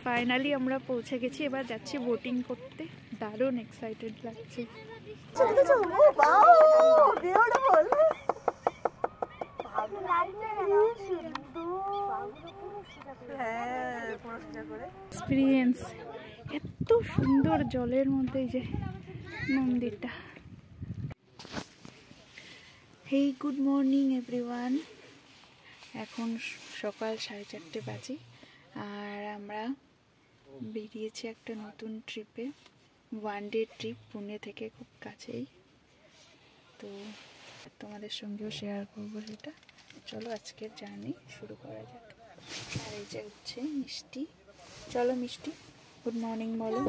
Finally আমরা পৌঁছে গেছি, এবার যাচ্ছি বোটিং করতে। দারুণ এক্সাইটেড লাগছে। এক্সপিরিয়েন্স এত সুন্দর জলের মধ্যে, এই যে মন্দিরটা। হেই, গুড মর্নিং এভরিওয়ান। এখন সকাল 4:30 বাজে আর আমরা বেরিয়েছি একটা নতুন ট্রিপে, 1 ডে ট্রিপ, পুনে থেকে খুব কাছেই। তো তোমাদের সঙ্গেও শেয়ার করবো সেটা। চলো আজকের জার্নি শুরু করা যাক। আর এই যে হচ্ছে মিষ্টি। চলো মিষ্টি, গুড মর্নিং বলো।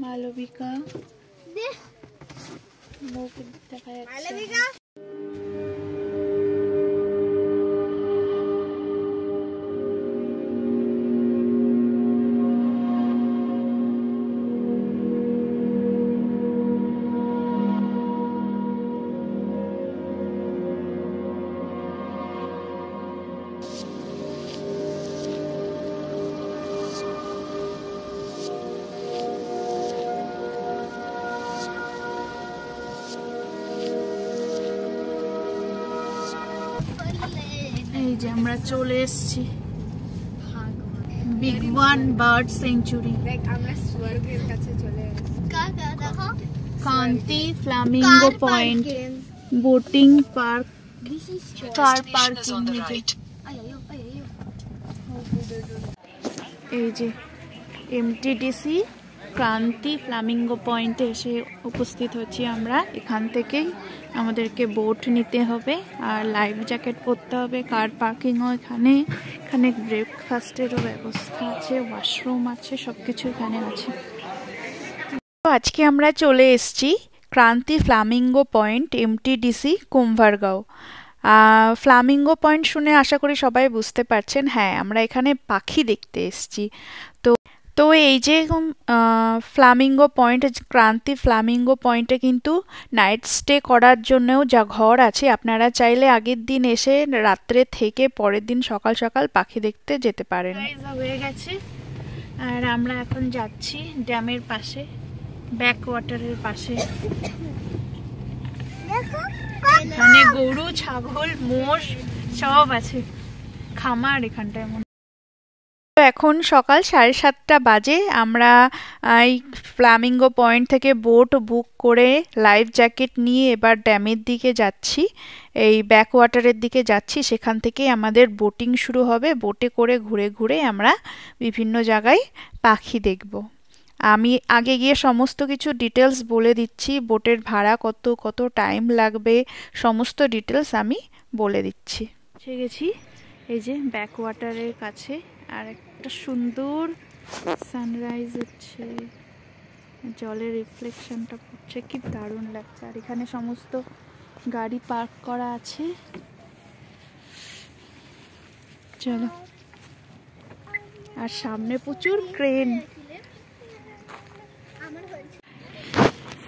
মালবিকা মুখ দেখা যাচ্ছে। এই যে আমরা চলে এসেছি বিগ ওয়ান বার্ড সেঞ্চুরি। আমরা স্বর্গের কাছে চলে এসেছি। Kranti flamingo point, boating park, car parking. এই যে এমটিডিসি ক্রান্তি ফ্লামিঙ্গো পয়েন্টে এসে উপস্থিত হচ্ছি আমরা। এখান থেকেই আমাদেরকে বোট নিতে হবে আর লাইফ জ্যাকেট পরতে হবে। কার পার্কিংও এখানে, এখানে ব্রেকফাস্টেরও ব্যবস্থা আছে, ওয়াশরুম আছে, সব কিছু এখানে আছে। তো আজকে আমরা চলে এসেছি Kranti flamingo point, MTDC Kumbhargaon. Flamingo point শুনে আশা করি সবাই বুঝতে পারছেন, হ্যাঁ আমরা এখানে পাখি দেখতে এসেছি। তো এই যে ফ্লামিঙ্গো পয়েন্ট, ক্রান্তি ফ্লামিঙ্গো পয়েন্টে কিন্তু নাইট স্টে করার জন্যও যা ঘর আছে, আপনারা চাইলে আগের দিন এসে রাত্রে থেকে পরের দিন সকাল সকাল পাখি দেখতে যেতে পারেন। হয়ে গেছে আর আমরা এখন যাচ্ছি ড্যামের পাশে, ব্যাক ওয়াটারের পাশে। এখানে গরু, ছাগল, মোষ সব আছে, খামার এখানটায়। এখন সকাল 7:30 বাজে। আমরা এই ফ্লামিঙ্গো পয়েন্ট থেকে বোট বুক করে লাইফ জ্যাকেট নিয়ে এবার ড্যামের দিকে যাচ্ছি, এই ব্যাক ওয়াটারের দিকে যাচ্ছি। সেখান থেকে আমাদের বোটিং শুরু হবে। বোটে করে ঘুরে ঘুরে আমরা বিভিন্ন জায়গায় পাখি দেখব। আমি আগে গিয়ে সমস্ত কিছু ডিটেলস বলে দিচ্ছি, বোটের ভাড়া কত, কত টাইম লাগবে, সমস্ত ডিটেলস আমি বলে দিচ্ছি। এসে গেছি এই যে ব্যাক ওয়াটারের কাছে, আর একটা সুন্দর সানরাইজ হচ্ছে, জলের রিফ্লেকশনটা পড়ছে, কি দারুণ লাগছে। আর এখানে সমস্ত গাড়ি পার্ক করা আছে। চলো, আর সামনে প্রচুর ক্রেন।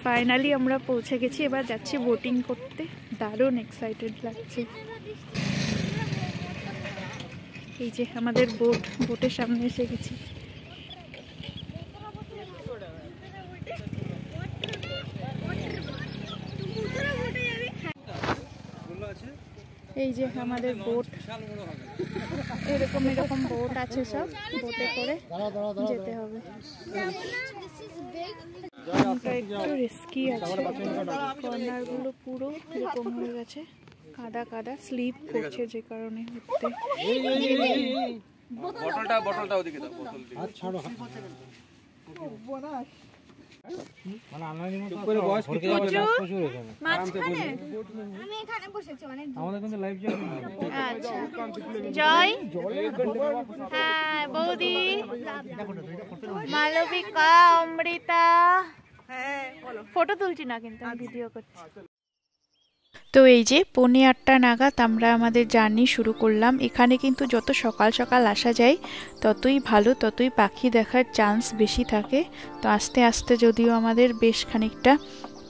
ফাইনালি আমরা পৌঁছে গেছি, এবার যাচ্ছি বোটিং করতে। দারুণ এক্সাইটেড লাগছে। এই যে আমাদের বোট, বোটের সামনে এসে গেছি। এই যে আমাদের বোট, এরকম এরকম বোট আছে, সব বোটে করে যেতে হবে। একটু রিস্কি আছে, কর্নারগুলো পুরো এরকম হয়ে গেছে, কাদা কাদা, স্লিপ করছে যে কারণে উঠতে। জয়, হ্যাঁ বৌদি, মালবিকা, অমৃতা। ফটো তুলছি না কিন্তু, আমি ভিডিও করছি। তো এই যে 8:45 নাগাদ আমরা আমাদের জার্নি শুরু করলাম। এখানে কিন্তু যত সকাল সকাল আসা যায় ততই ভালো, ততই পাখি দেখার চান্স বেশি থাকে। তো আস্তে আস্তে যদিও আমাদের বেশ খানিকটা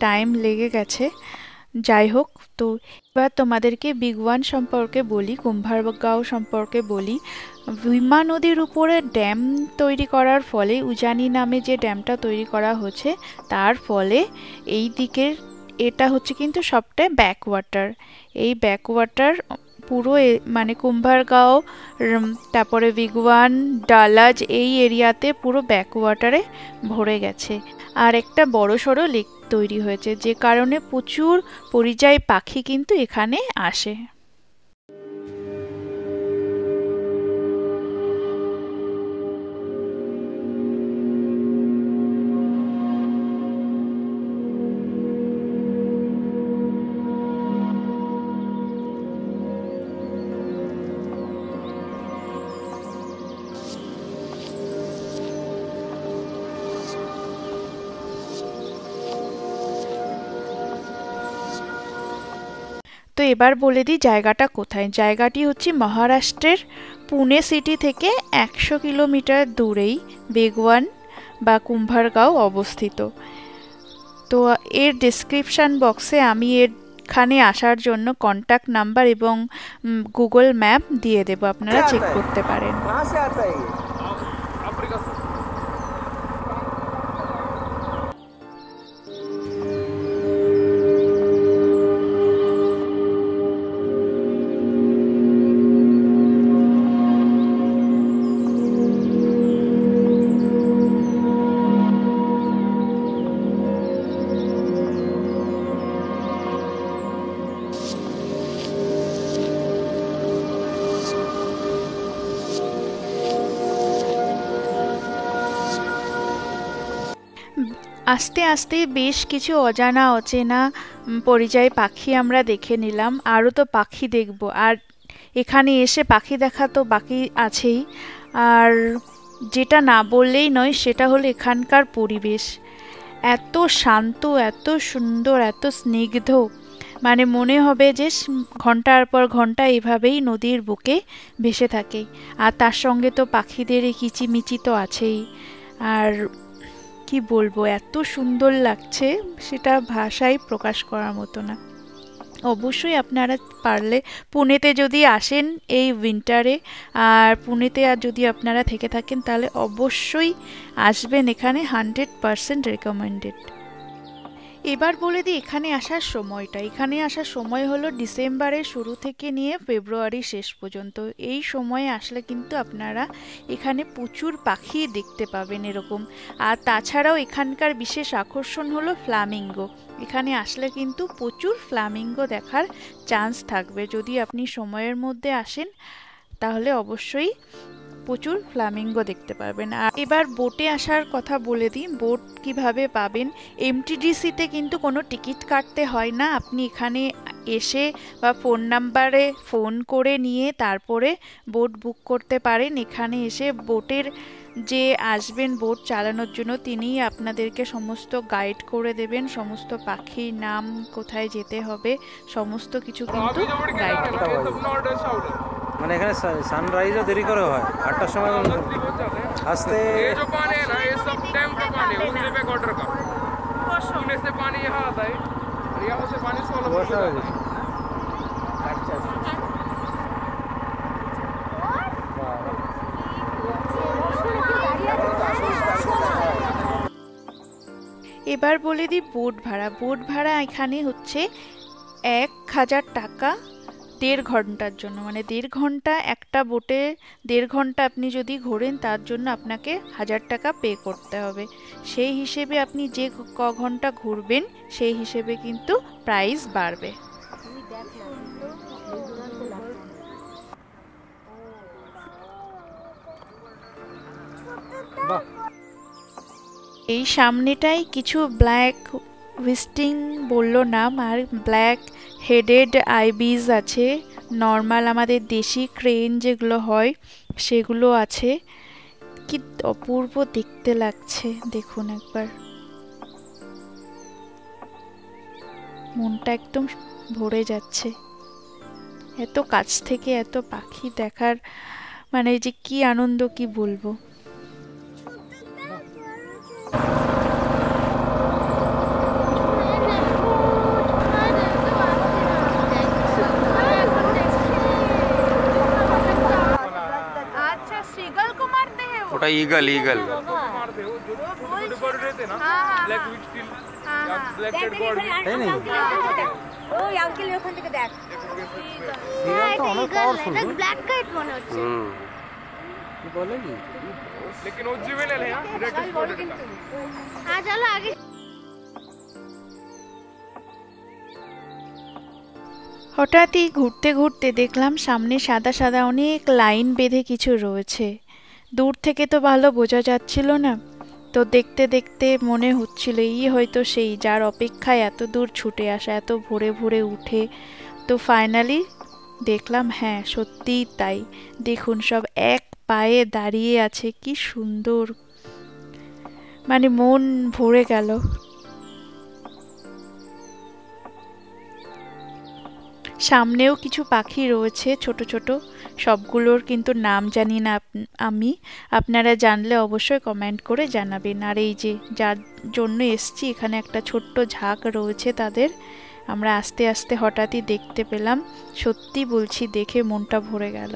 টাইম লেগে গেছে, যাই হোক, তো এবার তোমাদেরকে বিগ ওয়ান সম্পর্কে বলি, কুম্ভারগাঁও সম্পর্কে বলি। ভীমা নদীর উপরে ড্যাম তৈরি করার ফলে, উজানি নামে যে ড্যামটা তৈরি করা হচ্ছে তার ফলে এই দিকের এটা হচ্ছে কিন্তু সবটাই ব্যাকওয়াটার। এই ব্যাকওয়াটার পুরো মানে কুম্ভারগাঁও, তারপরে বিগওয়ান, ডালাজ এই এরিয়াতে পুরো ব্যাকওয়াটারে ভরে গেছে। আর একটা বড় সড়ো লেক তৈরি হয়েছে, যে কারণে প্রচুর পরিযায়ী পাখি কিন্তু এখানে আসে। তো এবার বলে দিই জায়গাটা কোথায়। জায়গাটি হচ্ছে মহারাষ্ট্রের পুনে সিটি থেকে 100 কিলোমিটার দূরেই বেগওয়ান বা কুম্ভারগাঁও অবস্থিত। তো এর ডেসক্রিপশান বক্সে আমি এখানে আসার জন্য কন্ট্যাক্ট নাম্বার এবং গুগল ম্যাপ দিয়ে দেবো, আপনারা চেক করতে পারেন। আস্তে আস্তে বেশ কিছু অজানা অচেনা পরিযায়ী পাখি আমরা দেখে নিলাম, আরও তো পাখি দেখব। আর এখানে এসে পাখি দেখা তো বাকি আছেই। আর যেটা না বললেই নয় সেটা হলো এখানকার পরিবেশ এত শান্ত, এত সুন্দর, এত স্নিগ্ধ, মানে মনে হবে যে ঘন্টার পর ঘন্টা এভাবেই নদীর বুকে ভেসে থাকে। আর তার সঙ্গে তো পাখিদের কিচিমিচি তো আছেই। আর কি বলবো, এত সুন্দর লাগছে সেটা ভাষায় প্রকাশ করার মতো না। অবশ্যই আপনারা পারলে পুনেতে যদি আসেন এই উইন্টারে, আর পুনেতে আর যদি আপনারা থেকে থাকেন তাহলে অবশ্যই আসবেন এখানে, 100% রেকমেন্ডেড। এবার বলে দিই এখানে আসার সময়টা। এখানে আসার সময় হলো ডিসেম্বরের শুরু থেকে নিয়ে ফেব্রুয়ারির শেষ পর্যন্ত। এই সময়ে আসলে কিন্তু আপনারা এখানে প্রচুর পাখি দেখতে পাবেন এরকম। আর তাছাড়াও এখানকার বিশেষ আকর্ষণ হলো ফ্লামিঙ্গো। এখানে আসলে কিন্তু প্রচুর ফ্লামিঙ্গো দেখার চান্স থাকবে। যদি আপনি সময়ের মধ্যে আসেন তাহলে অবশ্যই প্রচুর ফ্লামিঙ্গো দেখতে পারবেন। আর এবার বোটে আসার কথা বলে দিই, বোট কিভাবে পাবেন। এমটিডিসিতে কিন্তু কোনো টিকিট কাটতে হয় না, আপনি এখানে এসে বা ফোন নাম্বারে ফোন করে নিয়ে তারপরে বোট বুক করতে পারেন। এখানে এসে বোটের যে আসবেন বোট চালানোর জন্য তিনিই আপনাদেরকে সমস্ত গাইড করে দেবেন, সমস্ত পাখির নাম, কোথায় যেতে হবে, সমস্ত কিছু কিন্তু গাইড করে দেবেন। মানে এখানে সানরাইজও দেরি করে হয়, 8টার সময় আসতে। এবার বলে দিই বোট ভাড়া। বোট ভাড়া এখানে হচ্ছে 1000 টাকা 1.5 ঘন্টার জন্য, মানে 1.5 ঘন্টা একটা বোটে 1.5 ঘন্টা আপনি যদি ঘোরেন তার জন্য আপনাকে 1000 টাকা পে করতে হবে। সেই হিসেবে আপনি যে ঘন্টা ঘুরবেন সেই হিসেবে কিন্তু প্রাইস বাড়বে। এই সামনেটাই কিছু ব্ল্যাক হুইস্টিং বললো নাম, আর ব্ল্যাক হেডেড আইবিস আছে, নর্মাল আমাদের দেশি ক্রেন যেগুলো হয় সেগুলো আছে। কি অপূর্ব দেখতে লাগছে দেখুন একবার, মনটা একদম ভরে যাচ্ছে। এত কাছ থেকে এত পাখি দেখার মানে যে কি আনন্দ, কি বলবো। ওটা ইগল ইগল তাই নাকি? ওই আঙ্কেল ওখান থেকে দেখ সিগাল তো অনেক পাওয়ারফুল। ব্ল্যাক কাইট মনে হচ্ছে কি বলে কি? लेकिन वो जुवेनाइल है रेड स्पॉटेड का হ্যাঁ চলো আগে হঠাৎই ঘুরতে ঘুরতে দেখলাম সামনে সাদা সাদা অনেক লাইন বেঁধে কিছু রয়েছে। দূর থেকে তো ভালো বোঝা যাচ্ছিল না, তো দেখতে দেখতে মনে হচ্ছিল এই হয়তো সেই যার অপেক্ষায় এত দূর ছুটে আসা, এত ভোরে ভোরে উঠে। তো ফাইনালি দেখলাম হ্যাঁ সত্যিই তাই। দেখুন সব এক পায়ে দাঁড়িয়ে আছে, কি সুন্দর, মানে মন ভরে গেল। সামনেও কিছু পাখি রয়েছে ছোট ছোট, সবগুলোর কিন্তু নাম জানি না আমি, আপনারা জানলে অবশ্যই কমেন্ট করে জানাবেন। আর এই যে যার জন্য এসছি এখানে একটা ছোট্ট ঝাঁক রয়েছে তাদের, আমরা আস্তে আস্তে হঠাৎই দেখতে পেলাম। সত্যি বলছি দেখে মনটা ভরে গেল।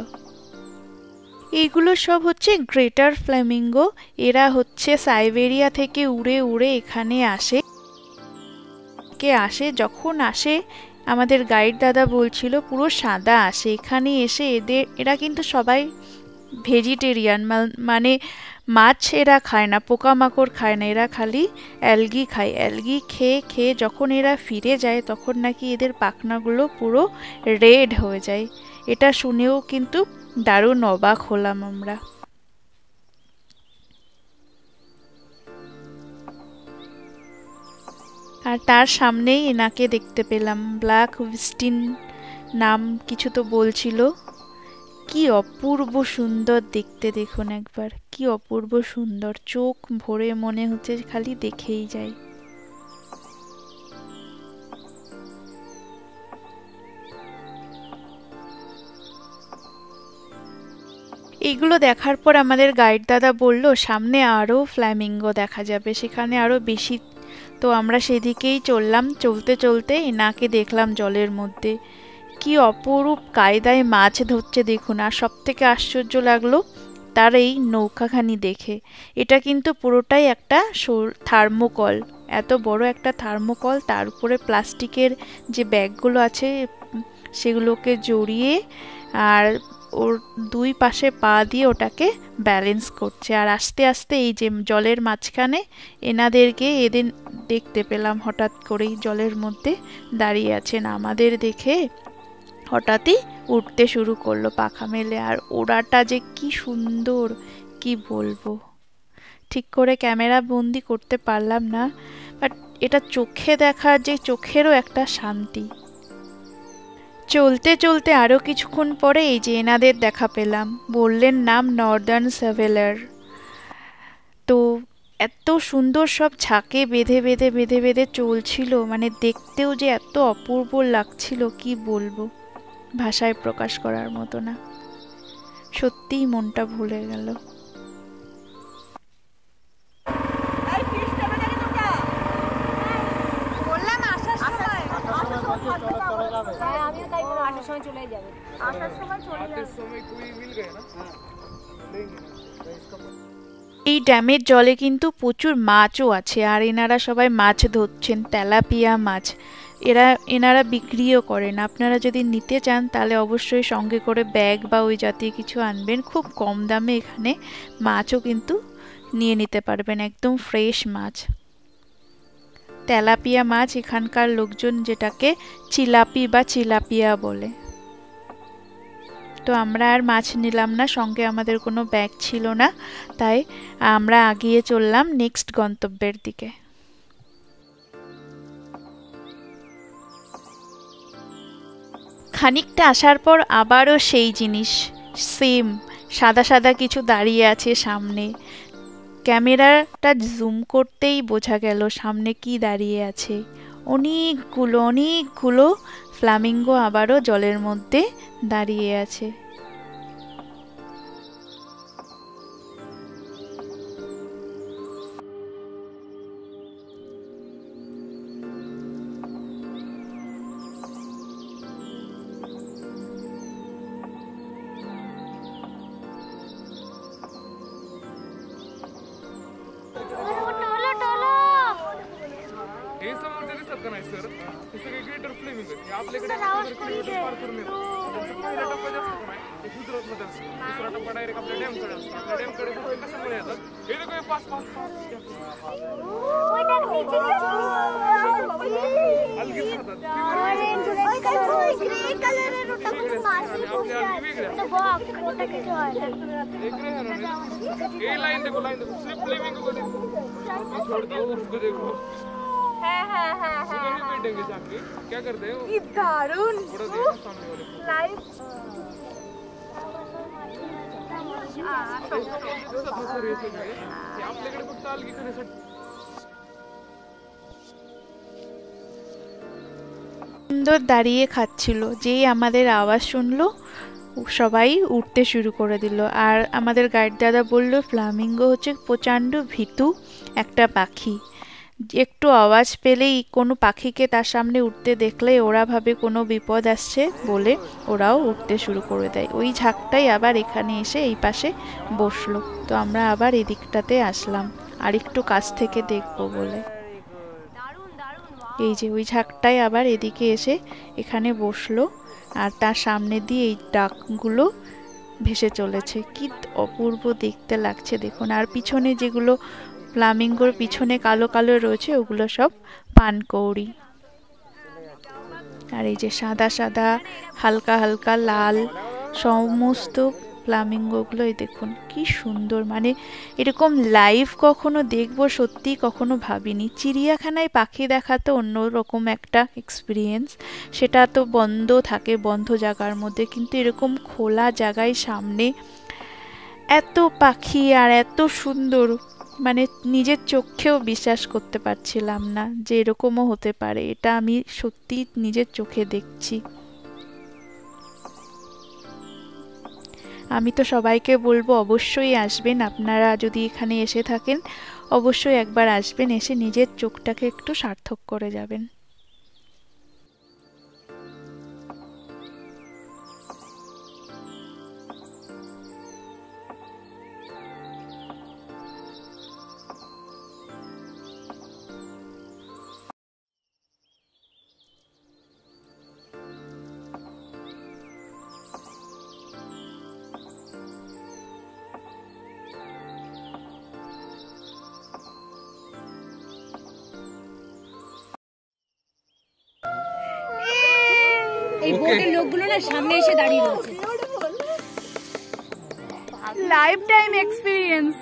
এইগুলো সব হচ্ছে গ্রেটার ফ্ল্যামিঙ্গো। এরা হচ্ছে সাইবেরিয়া থেকে উড়ে উড়ে এখানে আসে। যখন আসে আমাদের গাইড দাদা বলছিল পুরো সাদা আসে। এখানে এসে এরা কিন্তু সবাই ভেজিটেরিয়ান, মানে মাছ এরা খায় না, পোকামাকড় খায় না, এরা খালি অ্যালগি খায়। অ্যালগি খেয়ে খেয়ে যখন এরা ফিরে যায় তখন নাকি এদের পাখনাগুলো পুরো রেড হয়ে যায়। এটা শুনেও কিন্তু দারুণ অবাক হলাম আমরা। আর তার সামনেই এনাকে দেখতে পেলাম, ব্ল্যাক উইস্টিন নাম কিছু তো বলছিল। কি অপূর্ব সুন্দর দেখতে, দেখুন একবার কি অপূর্ব সুন্দর, চোখ ভরে মনে হচ্ছে খালি দেখেই যাই। এইগুলো দেখার পর আমাদের গাইড দাদা বলল সামনে আরও ফ্ল্যামিঙ্গো দেখা যাবে, সেখানে আরও বেশি। তো আমরা সেদিকেই চললাম। চলতে চলতে এনাকে দেখলাম জলের মধ্যে, কি অপরূপ কায়দায় মাছ ধরছে দেখুন। আর সব থেকে আশ্চর্য লাগলো তার এই নৌকাখানি দেখে। এটা কিন্তু পুরোটাই একটা থার্মোকল, এত বড় একটা থার্মোকল, তার উপরে প্লাস্টিকের যে ব্যাগগুলো আছে সেগুলোকে জড়িয়ে আর ওর দুই পাশে পা দিয়ে ওটাকে ব্যালেন্স করছে। আর আস্তে আস্তে এই যে জলের মাঝখানে এদের দেখতে পেলাম হঠাৎ করেই জলের মধ্যে দাঁড়িয়ে আছেন। আমাদের দেখে হঠাৎই উঠতে শুরু করলো পাখা মেলে। আর ওড়াটা যে কি সুন্দর কি বলবো, ঠিক করে ক্যামেরা বন্দি করতে পারলাম না, বাট এটা চোখে দেখার যে চোখেরও একটা শান্তি। চলতে চলতে আরও কিছুক্ষণ পরে এই যে এনাদের দেখা পেলাম, বললেন নাম নর্দার্ন সেভেলার। তো এত সুন্দর সব ঝাঁকে বেঁধে বেঁধে বেঁধে বেঁধে চলছিল, মানে দেখতেও যে এত অপূর্ব লাগছিল কি বলবো, ভাষায় প্রকাশ করার মতো না। সত্যিই মনটা ভুলে গেল। বললাম আসার সময় আমিও তাই বললাম আসার সময় চলে যাবে, আসার সময় চলে যাবে। समय कोई मिल गए ना लेंगे এই ড্যামের জলে কিন্তু প্রচুর মাছও আছে। আর এনারা সবাই মাছ ধরছেন, তেলাপিয়া মাছ। এনারা বিক্রিও করেন। আপনারা যদি নিতে চান তাহলে অবশ্যই সঙ্গে করে ব্যাগ বা ওই জাতীয় কিছু আনবেন। খুব কম দামে এখানে মাছও কিন্তু নিয়ে নিতে পারবেন, একদম ফ্রেশ মাছ। তেলাপিয়া মাছ এখানকার লোকজন যেটাকে চিলাপি বা চিলাপিয়া বলে। তো আমরা আর মাছ নিলাম না, সঙ্গে আমাদের কোনো ব্যাগ ছিল না, তাই আমরা এগিয়ে চললাম নেক্সট গন্তব্যের দিকে। খানিকটা আসার পর আবারও সেই জিনিস, সেম সাদা সাদা কিছু দাঁড়িয়ে আছে সামনে। ক্যামেরাটা জুম করতেই বোঝা গেল সামনে কি দাঁড়িয়ে আছে। অনেকগুলো ফ্ল্যামিঙ্গো আবারও জলের মধ্যে দাঁড়িয়ে আছে। हे सगळे ग्रेटर फ्लेमिंग आहे. आपल्याकडे 1000 किलोमीटर पार करून येतो. त्यांचा पहिला टप्पा जास्त कमी आहे. ते गुजरातमध्ये असतो. दुसरा टप्पा डायरेक्ट आपल्या डॅमकडे असतो. आपल्या डॅमकडे फक्त कशामुळे येतात? हे लोक पास अलगीच राहतात. ये लाइन देखो सिर्फ फ्लेमिंग को देखो. छोड़ दो उसको देखो. उधर भी बैठेंगे जाके. क्या करते हैं? दारुण सामने वाले लाइव आपल्याकडे फक्त अलगी करण्यासाठी সুন্দর দাঁড়িয়ে খাচ্ছিল, যেই আমাদের আওয়াজ শুনলো সবাই উঠতে শুরু করে দিল। আর আমাদের গাইড দাদা বলল ফ্লামিঙ্গো হচ্ছে প্রচণ্ড ভীতু একটা পাখি, একটু আওয়াজ পেলেই কোনো পাখিকে তার সামনে উঠতে দেখলে ওরা ভাবে কোনো বিপদ আসছে বলে ওরাও উঠতে শুরু করে দেয়। ওই ঝাঁকটাই আবার এখানে এসে এই পাশে বসলো, তো আমরা আবার এদিকটাতে আসলাম আর একটু কাছ থেকে দেখবো বলে। এই যে ওই ঝাঁকটাই আবার এদিকে এসে এখানে বসলো আর তার সামনে দিয়ে এই ডাকগুলো ভেসে চলেছে, কি অপূর্ব দেখতে লাগছে দেখুন। আর পিছনে যেগুলো ফ্লামিঙ্গোর পিছনে কালো কালো রয়েছে ওগুলো সব পানকৌড়ি। আর এই যে সাদা সাদা হালকা হালকা লাল সমস্ত ফ্লামিঙ্গোগুলো এই দেখুন কি সুন্দর, মানে এরকম লাইভ কখনো দেখবো সত্যি কখনো ভাবিনি। চিড়িয়াখানায় পাখি দেখা তো অন্যরকম একটা এক্সপিরিয়েন্স, সেটা তো বন্ধ থাকে বন্ধ জায়গার মধ্যে, কিন্তু এরকম খোলা জায়গায় সামনে এত পাখি আর এত সুন্দর, মানে নিজের চোখেও বিশ্বাস করতে পারছিলাম না যে এরকমও হতে পারে। এটা আমি সত্যি নিজের চোখে দেখছি। আমি তো সবাইকে বলবো অবশ্যই আসবেন, আপনারা যদি এখানে এসে থাকেন অবশ্যই একবার আসবেন, এসে নিজের চোখটাকে একটু সার্থক করে যাবেন। এই বোটের লোকগুলো না সামনে এসে দাঁড়িয়ে রয়েছে। Life time experience.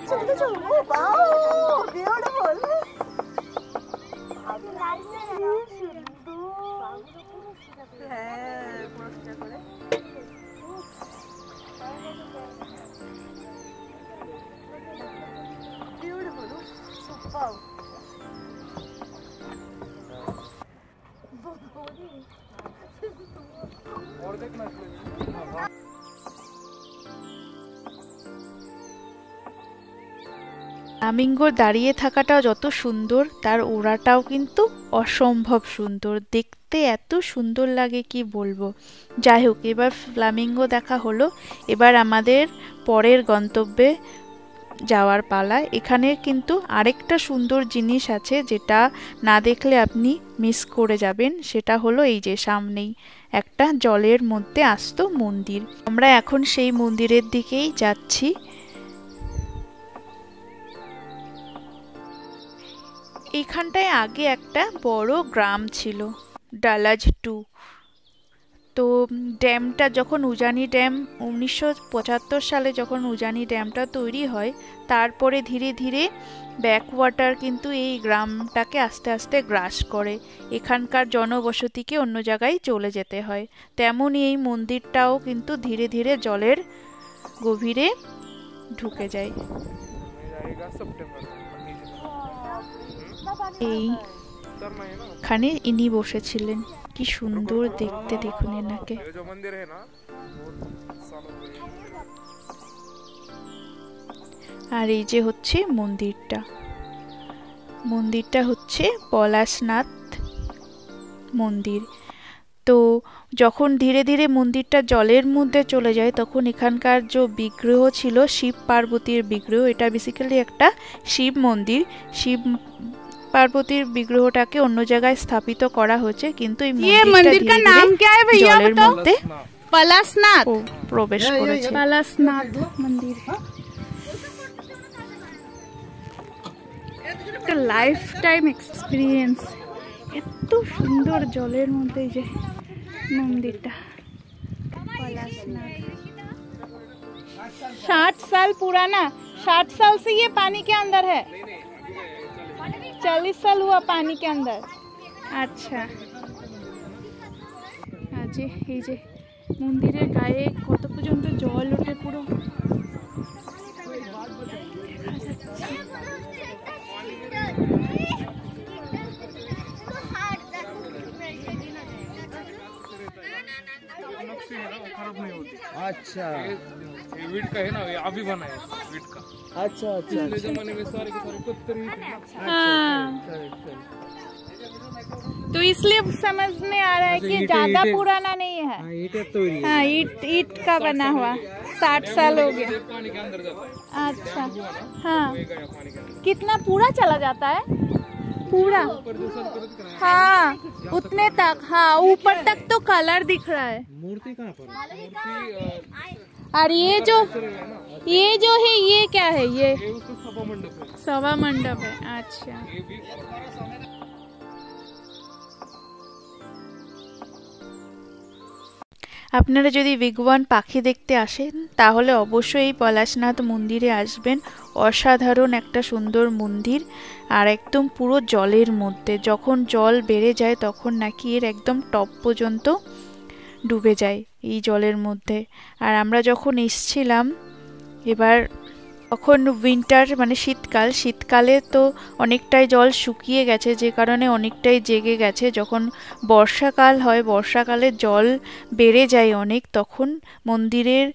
ফ্লামিঙ্গোর দাঁড়িয়ে থাকাটাও যত সুন্দর, তার ওড়াটাও কিন্তু অসম্ভব সুন্দর, দেখতে এত সুন্দর লাগে কি বলবো। যাই হোক, এবার ফ্লামিঙ্গো দেখা হলো, এবার আমাদের পরের গন্তব্যে যাওয়ার পালা। এখানে কিন্তু আরেকটা সুন্দর জিনিস আছে যেটা না দেখলে আপনি মিস করে যাবেন, সেটা হলো এই যে সামনেই একটা জলের মধ্যে আস্ত মন্দির। আমরা এখন সেই মন্দিরের দিকেই যাচ্ছি। এইখানটায় আগে একটা বড় গ্রাম ছিল, ডালাজ 2। তো ড্যামটা যখন উজানি ড্যাম 1975 সালে যখন উজানি ড্যামটা তৈরি হয়, তারপরে ধীরে ধীরে ব্যাকওয়াটার কিন্তু এই গ্রামটাকে আস্তে আস্তে গ্রাস করে, এখানকার জনবসতিকে অন্য জায়গায় চলে যেতে হয়। তেমনই এই মন্দিরটাও কিন্তু ধীরে ধীরে জলের গভীরে ঢুকে যায়। এইখানে ইনি বসেছিলেন, কি সুন্দর দেখতে দেখুন এনাকে। আর এই যে হচ্ছে মন্দিরটা, মন্দিরটা হচ্ছে পলাশনাথ মন্দির। তো যখন ধীরে ধীরে মন্দিরটা জলের মধ্যে চলে যায় তখন এখানকার যে বিগ্রহ ছিল শিব পার্বতীর বিগ্রহ, এটা বেসিক্যালি একটা শিব মন্দির। শিব পার্বতীর বিগ্রহটাকে অন্য জায়গায় স্থাপিত করা হচ্ছে, কিন্তু এই मंदिर का नाम क्या है भैया জলের बताओ? মধ্যে पलाशनाथ। প্রবেশ করেছে। पलाशनाथ मंदिर একটা লাইফ টাইম এক্সপিরিয়েন্স। এত সুন্দর জলের মধ্যে যে मंदिरটা पलाशनाथ। 60 साल पुराना, 60 साल से ये पानी के अंदर है। 40 साल हुआ पानी के अंदर। अच्छा आज এই যে মন্দিরের গায়ে কত পর্যন্ত জল ওঠে পুরো अच्छा ये वीट का है ना, ये अभी बना है वीट का। अच्छा अच्छा पिछले जमाने में सारे के सारे पत्थर ही थे। हाँ। तो इसलिए समझ में आ रहा है कि ज्यादा पुराना नहीं है। हाँ ईट का बना हुआ 60 साल हो गया। पानी के अंदर जाता है, अच्छा हाँ गया पानी के अंदर। कितना पूरा चला जाता है पूरा? हाँ उतने तक। हाँ ऊपर तक तो कलर दिख रहा है। मूर्ति कहाँ पर? और ये जो है ये क्या है? ये ये उसका सभा मंडप है। सभा मंडप है। अच्छा ये भी আপনারা যদি বিগওয়ান পাখি দেখতে আসেন তাহলে অবশ্যই এই পলাশনাথ মন্দিরে আসবেন। অসাধারণ একটা সুন্দর মন্দির, আর একদম পুরো জলের মধ্যে। যখন জল বেড়ে যায় তখন নাকি এর একদম টপ পর্যন্ত ডুবে যায় এই জলের মধ্যে। আর আমরা যখন এসছিলাম এবার তখন উইন্টার মানে শীতকালে তো অনেকটাই জল শুকিয়ে গেছে, যে কারণে অনেকটাই জেগে গেছে। যখন বর্ষাকাল হয়, বর্ষাকালে জল বেড়ে যায় অনেক, তখন মন্দিরের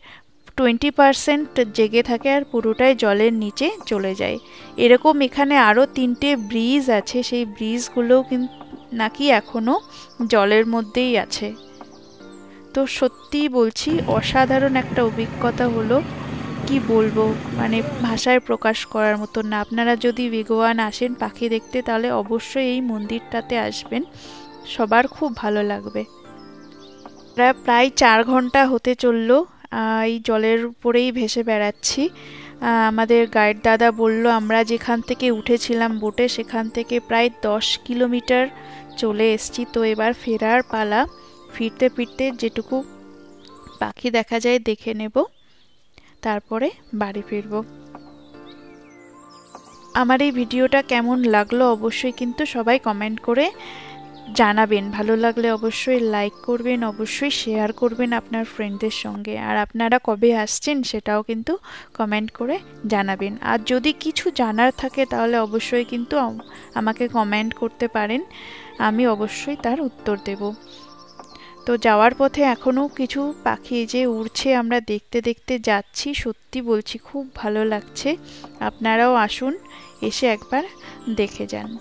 20% জেগে থাকে আর পুরোটাই জলের নিচে চলে যায়। এরকম এখানে আরও 3টে ব্রিজ আছে, সেই ব্রিজগুলোও কিন্তু নাকি এখনও জলের মধ্যেই আছে। তো সত্যিই বলছি অসাধারণ একটা অভিজ্ঞতা হলো, কি বলবো, মানে ভাষায় প্রকাশ করার মতো না। আপনারা যদি বিগওয়ান আসেন পাখি দেখতে তাহলে অবশ্যই এই মন্দিরটাতে আসবেন, সবার খুব ভালো লাগবে। প্রায় 4 ঘন্টা হতে চললো এই জলের উপরেই ভেসে বেড়াচ্ছি। আমাদের গাইড দাদা বলল আমরা যেখান থেকে উঠেছিলাম বোটে সেখান থেকে প্রায় 10 কিলোমিটার চলে এসেছি। তো এবার ফেরার পালা, ফিরতে ফিরতে যেটুকু পাখি দেখা যায় দেখে নেব, তারপরে বাড়ি ফিরব। আমার এই ভিডিওটা কেমন লাগলো অবশ্যই কিন্তু সবাই কমেন্ট করে জানাবেন। ভালো লাগলে অবশ্যই লাইক করবেন, অবশ্যই শেয়ার করবেন আপনার ফ্রেন্ডদের সঙ্গে। আর আপনারা কবে আসছেন সেটাও কিন্তু কমেন্ট করে জানাবেন। আর যদি কিছু জানার থাকে তাহলে অবশ্যই কিন্তু আমাকে কমেন্ট করতে পারেন, আমি অবশ্যই তার উত্তর দেব। তো যাওয়ার পথে এখনও কিছু পাখি যে উড়ছে আমরা দেখতে দেখতে যাচ্ছি। সত্যি বলছি খুব ভালো লাগছে। আপনারাও আসুন, এসে একবার দেখে যান।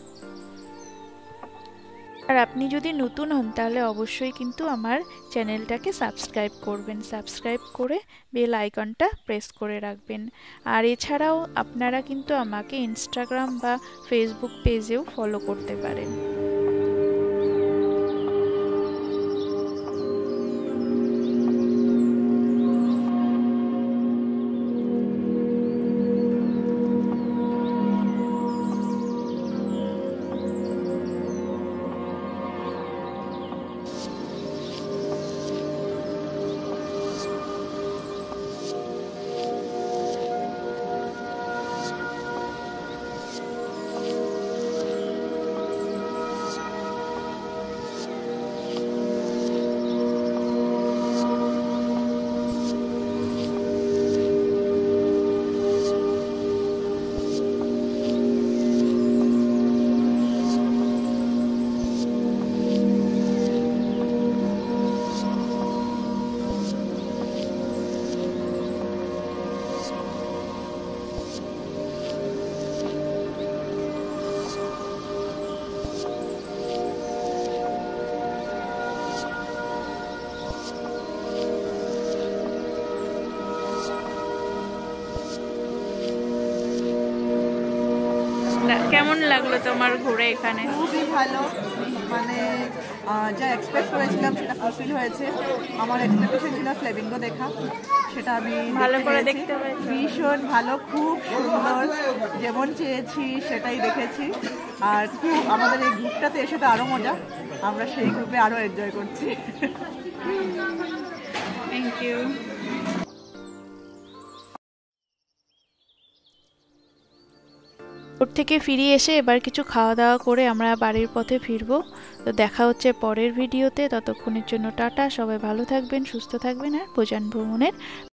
আর আপনি যদি নতুন হন তাহলে অবশ্যই কিন্তু আমার চ্যানেলটাকে সাবস্ক্রাইব করবেন, সাবস্ক্রাইব করে বেল আইকনটা প্রেস করে রাখবেন। আর এছাড়াও আপনারা কিন্তু আমাকে ইনস্টাগ্রাম বা ফেসবুক পেজেও ফলো করতে পারেন। লাগলো তোমার ঘুরে এখানে? খুবই ভালো, মানে যা এক্সপেক্ট করেছিলাম সেটা ফুলফিল হয়েছে। আমার এক্সপেকটেশন ছিল ফ্লেমিঙ্গো দেখা, সেটা আমি ভালো করে দেখতে পেয়েছি। ভীষণ ভালো, খুব সুন্দর, যেমন চেয়েছি সেটাই দেখেছি। আর খুব আমাদের এই গ্রুপটাতে এসে তো আরও মজা, আমরা সেই গ্রুপে আরও এনজয় করছি। Thank you. ওর থেকে ফিরে এসে এবার কিছু খাওয়া দাওয়া করে আমরা বাড়ির পথে ফিরবো। তো দেখা হচ্ছে পরের ভিডিওতে, ততক্ষণের জন্য টাটা। সবাই ভালো থাকবেন, সুস্থ থাকবেন আর বোজান ভ্রমণের